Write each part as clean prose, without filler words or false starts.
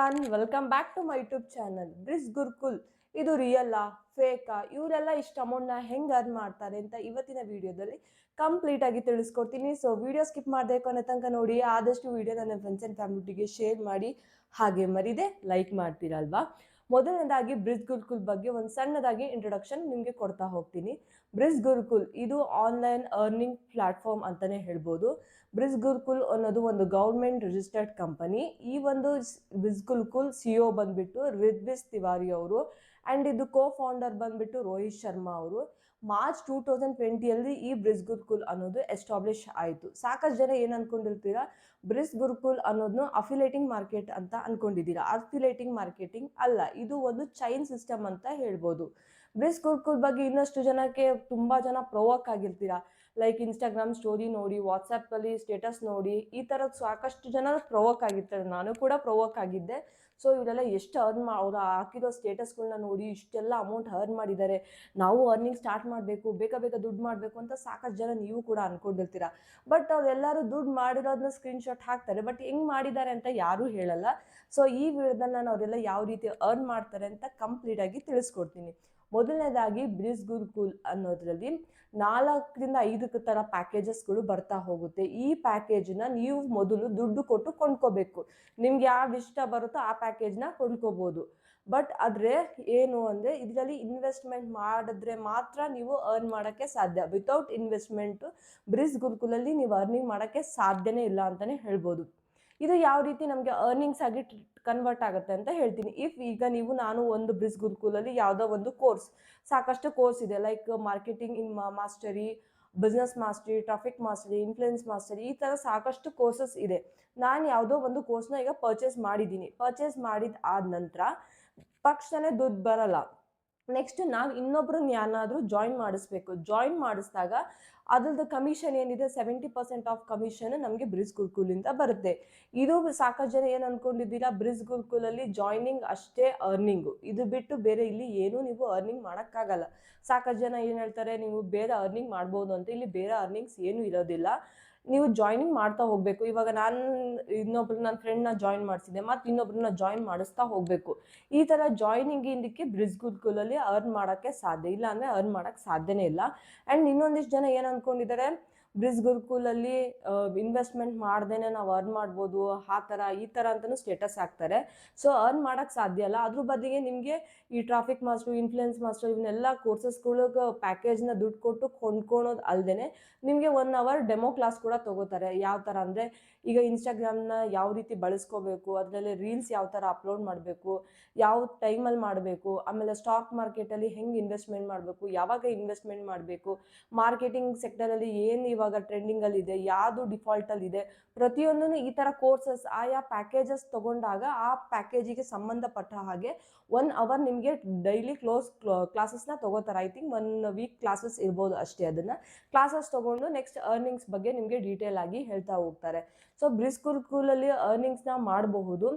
Everyone, welcome back to my YouTube channel. ಬ್ರಿಸ್ ಗುರುಕುಲ್ ಇದು ರಿಯಲ್ಲಾ ಫೇಕಾ, ಇವರೆಲ್ಲ ಇಷ್ಟು ಅಮೌಂಟ್ನ ಹೆಂಗೆ ಅರ್ನ್ ಮಾಡ್ತಾರೆ ಅಂತ ಇವತ್ತಿನ ವಿಡಿಯೋದಲ್ಲಿ ಕಂಪ್ಲೀಟ್ ಆಗಿ ತಿಳಿಸ್ಕೊಡ್ತೀನಿ. ಸೊ ವಿಡಿಯೋ ಸ್ಕಿಪ್ ಮಾಡಬೇಕು ಅನ್ನೋ ತನಕ ನೋಡಿ. ಆದಷ್ಟು ವಿಡಿಯೋ ನನ್ನ ಫ್ರೆಂಡ್ಸ್ ಆ್ಯಂಡ್ ಫ್ಯಾಮಿಲಿಗೆ ಶೇರ್ ಮಾಡಿ, ಹಾಗೆ ಮರಿದೆ ಲೈಕ್ ಮಾಡ್ತೀರಲ್ವಾ. ಮೊದಲನೇದಾಗಿ ಬ್ರಿಸ್ ಗುರುಕುಲ್ ಬಗ್ಗೆ ಒಂದು ಸಣ್ಣದಾಗಿ ಇಂಟ್ರೊಡಕ್ಷನ್ ನಿಮಗೆ ಕೊಡ್ತಾ ಹೋಗ್ತೀನಿ. ಬ್ರಿಸ್ ಗುರುಕುಲ್ ಇದು ಆನ್ಲೈನ್ ಅರ್ನಿಂಗ್ ಪ್ಲಾಟ್ಫಾರ್ಮ್ ಅಂತಲೇ ಹೇಳ್ಬೋದು. ಬ್ರಿಸ್ ಗುರುಕುಲ್ ಅನ್ನೋದು ಒಂದು ಗೌರ್ಮೆಂಟ್ ರಿಜಿಸ್ಟರ್ಡ್ ಕಂಪನಿ. ಈ ಒಂದು ಬ್ರಿಸ್ ಗುರುಕುಲ್ CEO ಬಂದ್ಬಿಟ್ಟು ರಿದ್ವಿಸ್ ತಿವಾರಿ ಅವರು, ಆ್ಯಂಡ್ ಇದು ಫೌಂಡರ್ ಬಂದ್ಬಿಟ್ಟು ರೋಹಿತ್ ಶರ್ಮಾ ಅವರು. ಮಾರ್ಚ್ 2020 ಈ ಬ್ರಿಸ್ ಗುರುಕುಲ್ ಅನ್ನೋದು ಎಸ್ಟಾಬ್ಲಿಷ್ ಆಯಿತು. ಸಾಕಷ್ಟು ಜನ ಏನು ಅನ್ಕೊಂಡಿರ್ತೀರಾ, ಬ್ರಿಸ್ ಗುರುಕುಲ್ ಅನ್ನೋದನ್ನು ಅಫಿಲೇಟಿಂಗ್ ಮಾರ್ಕೆಟ್ ಅಂತ ಅನ್ಕೊಂಡಿದ್ದೀರಾ. ಅಫಿಲೇಟಿಂಗ್ ಮಾರ್ಕೆಟಿಂಗ್ ಅಲ್ಲ, ಇದು ಒಂದು ಚೈನ್ ಸಿಸ್ಟಮ್ ಅಂತ ಹೇಳ್ಬೋದು. ಬ್ರಿಸ್ ಗುರುಕುಲ್ ಬಗ್ಗೆ ಇನ್ನಷ್ಟು ಜನಕ್ಕೆ ತುಂಬ ಜನ ಪ್ರೊವೋಕ್ ಆಗಿರ್ತೀರಾ. ಲೈಕ್ ಇನ್ಸ್ಟಾಗ್ರಾಮ್ ಸ್ಟೋರಿ ನೋಡಿ, ವಾಟ್ಸಪ್ಪಲ್ಲಿ ಸ್ಟೇಟಸ್ ನೋಡಿ, ಈ ಥರದ ಸಾಕಷ್ಟು ಜನ ಪ್ರೊವೋಕ್ ಆಗಿರ್ತಾರೆ. ನಾನು ಕೂಡ ಪ್ರೊವೋಕ್ ಆಗಿದ್ದೆ. ಸೊ ಇವರೆಲ್ಲ ಎಷ್ಟು ಅವ್ರು ಹಾಕಿರೋ ಸ್ಟೇಟಸ್ಗಳನ್ನ ನೋಡಿ ಇಷ್ಟೆಲ್ಲ ಅಮೌಂಟ್ ಅರ್ನ್ ಮಾಡಿದ್ದಾರೆ, ನಾವು ಅರ್ನಿಂಗ್ ಸ್ಟಾರ್ಟ್ ಮಾಡಬೇಕು, ಬೇಗ ದುಡ್ಡು ಮಾಡಬೇಕು ಅಂತ ಸಾಕಷ್ಟು ಜನ ನೀವು ಕೂಡ ಅಂದ್ಕೊಂಡಿರ್ತೀರ. ಬಟ್ ಅವರೆಲ್ಲರೂ ದುಡ್ಡು ಮಾಡಿರೋದನ್ನ ಸ್ಕ್ರೀನ್ಶಾಟ್ ಹಾಕ್ತಾರೆ, ಬಟ್ ಹೆಂಗೆ ಮಾಡಿದ್ದಾರೆ ಅಂತ ಯಾರೂ ಹೇಳಲ್ಲ. ಸೊ ಈ ವಿಡಿಯೋದಲ್ಲಿ ನಾನು ಅವರೆಲ್ಲ ಯಾವ ರೀತಿ ಅರ್ನ್ ಮಾಡ್ತಾರೆ ಅಂತ ಕಂಪ್ಲೀಟಾಗಿ ತಿಳಿಸ್ಕೊಡ್ತೀನಿ. ಮೊದಲನೇದಾಗಿ ಬ್ರಿಸ್ ಗುರುಕುಲ್ ಅನ್ನೋದ್ರಲ್ಲಿ 4ರಿಂದ 5 ಥರ ಪ್ಯಾಕೇಜಸ್ಗಳು ಬರ್ತಾ ಹೋಗುತ್ತೆ. ಈ ಪ್ಯಾಕೇಜನ್ನ ನೀವು ಮೊದಲು ದುಡ್ಡು ಕೊಟ್ಟು ಕೊಂಡ್ಕೋಬೇಕು. ನಿಮ್ಗೆ ಯಾವ ಇಷ್ಟ ಬರುತ್ತೋ ಆ ಪ್ಯಾಕೇಜ್ನ ಕೊಂಡ್ಕೋಬೋದು. ಬಟ್ ಆದರೆ ಏನು ಅಂದರೆ, ಇದರಲ್ಲಿ ಇನ್ವೆಸ್ಟ್ಮೆಂಟ್ ಮಾಡಿದ್ರೆ ಮಾತ್ರ ನೀವು ಅರ್ನ್ ಮಾಡೋಕ್ಕೆ ಸಾಧ್ಯ. ವಿತೌಟ್ ಇನ್ವೆಸ್ಟ್ಮೆಂಟು ಬ್ರಿಸ್ ಗುರುಕುಲಲ್ಲಿ ನೀವು ಅರ್ನಿಂಗ್ ಮಾಡೋಕ್ಕೆ ಸಾಧ್ಯನೇ ಇಲ್ಲ ಅಂತಲೇ ಹೇಳ್ಬೋದು. ಇದು ಯಾವ ರೀತಿ ನಮಗೆ ಅರ್ನಿಂಗ್ಸ್ ಆಗಿ ಕನ್ವರ್ಟ್ ಆಗುತ್ತೆ ಅಂತ ಹೇಳ್ತೀನಿ. ಈಗ ನಾನು ಒಂದು ಬ್ರಿಸ್ ಗುರುಕುಲಲ್ಲಿ ಯಾವುದೋ ಒಂದು ಕೋರ್ಸ್, ಸಾಕಷ್ಟು ಕೋರ್ಸ್ ಇದೆ, like marketing in mastery, business mastery, traffic mastery, influence mastery, ಈ ಥರ ಸಾಕಷ್ಟು ಕೋರ್ಸಸ್ ಇದೆ. ನಾನು ಯಾವುದೋ ಒಂದು ಕೋರ್ಸ್ನ ಈಗ ಪರ್ಚೇಸ್ ಮಾಡಿದ್ದೀನಿ. ಪರ್ಚೇಸ್ ಆದ ನಂತರ ತಕ್ಷಣ ದುಡ್ಡು ಬರಲ್ಲ. ನೆಕ್ಸ್ಟ್ ನಾವು ಇನ್ನೊಬ್ರನ್ನ ಯಾರಾದರೂ ಜಾಯಿನ್ ಮಾಡಿಸ್ಬೇಕು. ಜಾಯಿನ್ ಮಾಡಿಸಿದಾಗ ಅದ್ರದ್ದು ಕಮಿಷನ್ ಏನಿದೆ, 70% ಆಫ್ ಕಮಿಷನ್ ನಮಗೆ ಬ್ರಿಸ್ ಗುರುಕುಲಿಂದ ಬರುತ್ತೆ. ಇದು ಸಾಕಷ್ಟು ಜನ ಏನು ಅಂದ್ಕೊಂಡಿದ್ದೀರಾ, ಬ್ರಿಸ್ ಗುರುಕುಲಲ್ಲಿ ಜಾಯ್ನಿಂಗ್ ಅಷ್ಟೇ ಅರ್ನಿಂಗು, ಇದು ಬಿಟ್ಟು ಬೇರೆ ಇಲ್ಲಿ ಏನೂ ನೀವು ಅರ್ನಿಂಗ್ ಮಾಡೋಕ್ಕಾಗಲ್ಲ. ಸಾಕಷ್ಟು ಜನ ಏನು ಹೇಳ್ತಾರೆ, ನೀವು ಬೇರೆ ಅರ್ನಿಂಗ್ ಮಾಡ್ಬೋದು ಅಂತ. ಇಲ್ಲಿ ಬೇರೆ ಅರ್ನಿಂಗ್ಸ್ ಏನೂ ಇರೋದಿಲ್ಲ, ನೀವು ಜಾಯ್ನಿಂಗ್ ಮಾಡ್ತಾ ಹೋಗಬೇಕು. ಇವಾಗ ನಾನು ನನ್ನ ಫ್ರೆಂಡ್ನ ಜಾಯಿನ್ ಮಾಡಿಸಿದೆ, ಮತ್ತು ಇನ್ನೊಬ್ರನ್ನ ಜಾಯಿನ್ ಮಾಡಿಸ್ತಾ ಹೋಗಬೇಕು. ಈ ಥರ ಜಾಯ್ನಿಂಗ್ ಇದಕ್ಕೆ ಬ್ರಿಸ್ ಗುರುಕುಲಲ್ಲಿ ಅರ್ನ್ ಮಾಡೋಕ್ಕೆ ಸಾಧ್ಯ ಇಲ್ಲ, ಅಂದರೆ ಅರ್ನ್ ಮಾಡೋಕ್ಕೆ ಸಾಧ್ಯನೇ ಇಲ್ಲ. ಆ್ಯಂಡ್ ಇನ್ನೊಂದಿಷ್ಟು ಜನ ಏನು ಅಂದ್ಕೊಂಡಿದ್ದಾರೆ, ಬ್ರಿಸ್ ಗುರುಕುಲಲ್ಲಿ ಇನ್ವೆಸ್ಟ್ಮೆಂಟ್ ಮಾಡ್ದೇನೆ ನಾವು ಅರ್ನ್ ಮಾಡ್ಬೋದು, ಈ ಥರ ಅಂತಲೂ ಸ್ಟೇಟಸ್ ಹಾಕ್ತಾರೆ. ಸೊ ಅರ್ನ್ ಮಾಡೋಕ್ಕೆ ಸಾಧ್ಯ ಅಲ್ಲ. ಅದ್ರ ಬದಲಿಗೆ ನಿಮಗೆ ಈ ಟ್ರಾಫಿಕ್ ಮಾಸ್ಟರ್, ಇನ್ಫ್ಲುಯೆನ್ಸ್ ಮಾಸ್ಟರ್, ಇವನ್ನೆಲ್ಲ ಕೋರ್ಸಸ್ಗಳಿಗೆ ಪ್ಯಾಕೇಜ್ನ ದುಡ್ಡು ಕೊಟ್ಟು ಕೊಂಡ್ಕೊಳೋದು ಅಲ್ಲದೆ ನಿಮಗೆ 1 ಅವರ್ ಡೆಮೋ ಕ್ಲಾಸ್ ಕೂಡ ತೊಗೋತಾರೆ. ಯಾವ ಥರ ಅಂದರೆ, ಈಗ ಇನ್ಸ್ಟಾಗ್ರಾಮ್ನ ಯಾವ ರೀತಿ ಬಳಸ್ಕೋಬೇಕು, ಅದರಲ್ಲಿ ರೀಲ್ಸ್ ಯಾವ ಥರ ಅಪ್ಲೋಡ್ ಮಾಡಬೇಕು, ಯಾವ ಟೈಮಲ್ಲಿ ಮಾಡಬೇಕು, ಆಮೇಲೆ ಸ್ಟಾಕ್ ಮಾರ್ಕೆಟಲ್ಲಿ ಹೆಂಗೆ ಇನ್ವೆಸ್ಟ್ಮೆಂಟ್ ಮಾಡಬೇಕು, ಯಾವಾಗ ಇನ್ವೆಸ್ಟ್ಮೆಂಟ್ ಮಾಡಬೇಕು, ಮಾರ್ಕೆಟಿಂಗ್ ಸೆಕ್ಟರಲ್ಲಿ ಏನು ಇವಾಗ ಟ್ರೆಂಡಿಂಗಲ್ಲಿದೆ, ಯಾವುದು ಡಿಫಾಲ್ಟಲ್ಲಿದೆ, ಪ್ರತಿಯೊಂದೂ ಈ ಥರ ಕೋರ್ಸಸ್ ಆಯಾ ಪ್ಯಾಕೇಜಸ್ ತೊಗೊಂಡಾಗ ಆ ಪ್ಯಾಕೇಜಿಗೆ ಸಂಬಂಧಪಟ್ಟ ಹಾಗೆ 1 ಅವರ್ ನಿಮಗೆ ಡೈಲಿ ಕ್ಲಾಸಸ್ನ ತೊಗೋತಾರೆ. ಐ ಥಿಂಕ್ 1 ವೀಕ್ ಕ್ಲಾಸಸ್ ಇರ್ಬೋದು ಅಷ್ಟೇ. ಅದನ್ನು ಕ್ಲಾಸಸ್ ತೊಗೊಂಡು ನೆಕ್ಸ್ಟ್ ಅರ್ನಿಂಗ್ಸ್ ಬಗ್ಗೆ ನಿಮಗೆ ಡೀಟೇಲ್ ಆಗಿ ಹೇಳ್ತಾ ಹೋಗ್ತಾರೆ. ಸೊ ಬ್ರಿಸ್ ಗುರುಕುಲಲ್ಲಿ ಅರ್ನಿಂಗ್ಸ್ನ ಮಾಡಬಹುದು.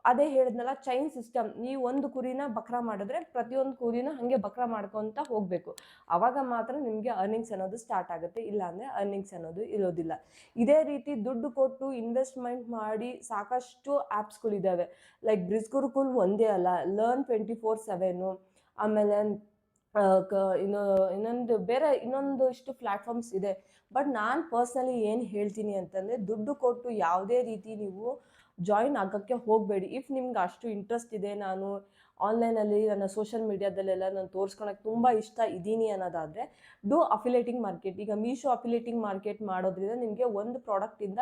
ಅದೇ ಹೇಳಿದ್ನಲ್ಲ, ಚೈನ್ ಸಿಸ್ಟಮ್. ನೀವು ಒಂದು ಕುರಿನ ಬಕ್ರಾ ಮಾಡಿದ್ರೆ ಪ್ರತಿಯೊಂದು ಕುರಿನ ಹಾಗೆ ಬಕ್ರಾ ಮಾಡ್ಕೊತ ಹೋಗಬೇಕು. ಆವಾಗ ಮಾತ್ರ ನಿಮಗೆ ಅರ್ನಿಂಗ್ಸ್ ಅನ್ನೋದು ಸ್ಟಾರ್ಟ್ ಆಗುತ್ತೆ, ಇಲ್ಲಾಂದರೆ ಅರ್ನಿಂಗ್ಸ್ ಅನ್ನೋದು ಇರೋದಿಲ್ಲ. ಇದೇ ರೀತಿ ದುಡ್ಡು ಕೊಟ್ಟು ಇನ್ವೆಸ್ಟ್ಮೆಂಟ್ ಮಾಡಿ ಸಾಕಷ್ಟು ಆ್ಯಪ್ಸ್ಗಳಿದ್ದಾವೆ. ಲೈಕ್ ಬ್ರಿಸ್ ಗುರುಕುಲ್ ಒಂದೇ ಅಲ್ಲ, ಲರ್ನ್ 24/7, ಆಮೇಲೆ ಇನ್ನೊಂದು ಇಷ್ಟು ಪ್ಲ್ಯಾಟ್ಫಾರ್ಮ್ಸ್ ಇದೆ. ಬಟ್ ನಾನು ಪರ್ಸ್ನಲಿ ಏನು ಹೇಳ್ತೀನಿ ಅಂತಂದರೆ, ದುಡ್ಡು ಕೊಟ್ಟು ಯಾವುದೇ ರೀತಿ ನೀವು ಜಾಯಿನ್ ಆಗೋಕ್ಕೆ ಹೋಗಬೇಡಿ. ಇಫ್ ನಿಮ್ಗೆ ಅಷ್ಟು ಇಂಟ್ರೆಸ್ಟ್ ಇದೆ, ನಾನು ಆನ್ಲೈನಲ್ಲಿ ನನ್ನ ಸೋಷಿಯಲ್ ಮೀಡಿಯಾದಲ್ಲೆಲ್ಲ ನಾನು ತೋರಿಸ್ಕೊಳಕ್ಕೆ ತುಂಬ ಇಷ್ಟ ಇದ್ದೀನಿ ಅನ್ನೋದಾದರೆ, ಅಫಿಲೇಟಿಂಗ್ ಮಾರ್ಕೆಟ್. ಈಗ ಮೀಶೋ ಅಫಿಲೇಟಿಂಗ್ ಮಾರ್ಕೆಟ್ ಮಾಡೋದ್ರಿಂದ ನಿಮಗೆ ಒಂದು ಪ್ರಾಡಕ್ಟಿಂದ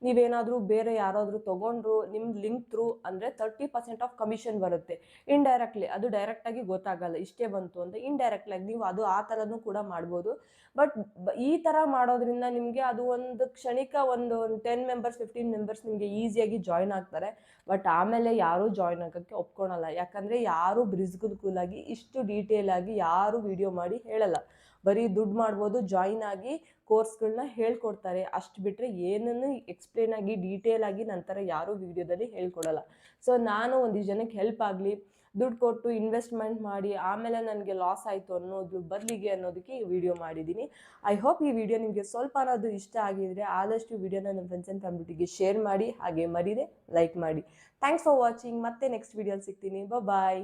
ನೀವೇನಾದರೂ ಬೇರೆ ಯಾರಾದರೂ ತೊಗೊಂಡ್ರು ನಿಮ್ಮ ಲಿಂಕ್ ಥ್ರೂ ಅಂದರೆ 30% ಆಫ್ ಕಮಿಷನ್ ಬರುತ್ತೆ. ಇಂಡೈರೆಕ್ಟ್ಲಿ, ಅದು ಡೈರೆಕ್ಟಾಗಿ ಗೊತ್ತಾಗಲ್ಲ ಇಷ್ಟೇ ಬಂತು ಅಂತ. ಇಂಡೈರೆಕ್ಟ್ಲಾಗಿ ನೀವು ಅದು ಆ ಥರನೂ ಕೂಡ ಮಾಡ್ಬೋದು. ಬಟ್ ಈ ಥರ ಮಾಡೋದ್ರಿಂದ ನಿಮಗೆ ಅದು ಒಂದು ಕ್ಷಣಿಕ ಒಂದು 10 ಮೆಂಬರ್ಸ್ 15 ಮೆಂಬರ್ಸ್ ನಿಮಗೆ ಈಸಿಯಾಗಿ ಜಾಯಿನ್ ಆಗ್ತಾರೆ. ಬಟ್ ಆಮೇಲೆ ಯಾರೂ ಜಾಯಿನ್ ಆಗೋಕ್ಕೆ ಒಪ್ಕೊಳಲ್ಲ. ಯಾಕಂದರೆ ಯಾರೂ ಬ್ರಿಸ್ ಗುರುಕುಲಾಗಿ ಇಷ್ಟು ಡೀಟೇಲಾಗಿ ಯಾರೂ ವಿಡಿಯೋ ಮಾಡಿ ಹೇಳಲ್ಲ. ಬರೀ ದುಡ್ಡು ಮಾಡ್ಬೋದು, ಜಾಯಿನ್ ಆಗಿ ಕೋರ್ಸ್ಗಳನ್ನ ಹೇಳ್ಕೊಡ್ತಾರೆ, ಅಷ್ಟು ಬಿಟ್ಟರೆ ಏನನ್ನು ಎಕ್ಸ್ಪ್ಲೇನ್ ಆಗಿ ಡೀಟೇಲಾಗಿ ನಂತರ ಯಾರೂ ವಿಡಿಯೋದಲ್ಲಿ ಹೇಳ್ಕೊಡಲ್ಲ. ಸೊ ನಾನು ಒಂದಿಷ್ಟು ಜನಕ್ಕೆ ಹೆಲ್ಪ್ ಆಗಲಿ, ದುಡ್ಡು ಕೊಟ್ಟು ಇನ್ವೆಸ್ಟ್ಮೆಂಟ್ ಮಾಡಿ ಆಮೇಲೆ ನನಗೆ ಲಾಸ್ ಆಯಿತು ಅನ್ನೋದು ಬದಲಿಗೆ ಅನ್ನೋದಕ್ಕೆ ಈ ವಿಡಿಯೋ ಮಾಡಿದ್ದೀನಿ. ಐ ಹೋಪ್ ಈ ವಿಡಿಯೋ ನಿಮಗೆ ಸ್ವಲ್ಪ ಅನ್ನೋದು ಇಷ್ಟ ಆಗಿದ್ರೆ ಆದಷ್ಟು ವಿಡಿಯೋನ ನಿಮ್ಮ ಫ್ರೆಂಡ್ಸ್ ಆ್ಯಂಡ್ ಫ್ಯಾಮಿಲಿಗೆ ಶೇರ್ ಮಾಡಿ, ಹಾಗೆ ಮರೀದೆ ಲೈಕ್ ಮಾಡಿ. Thanks for watching. ಮತ್ತೆ ನೆಕ್ಸ್ಟ್ ವಿಡಿಯೋಲಿ ಸಿಗ್ತೀನಿ. ಬಾಯ್.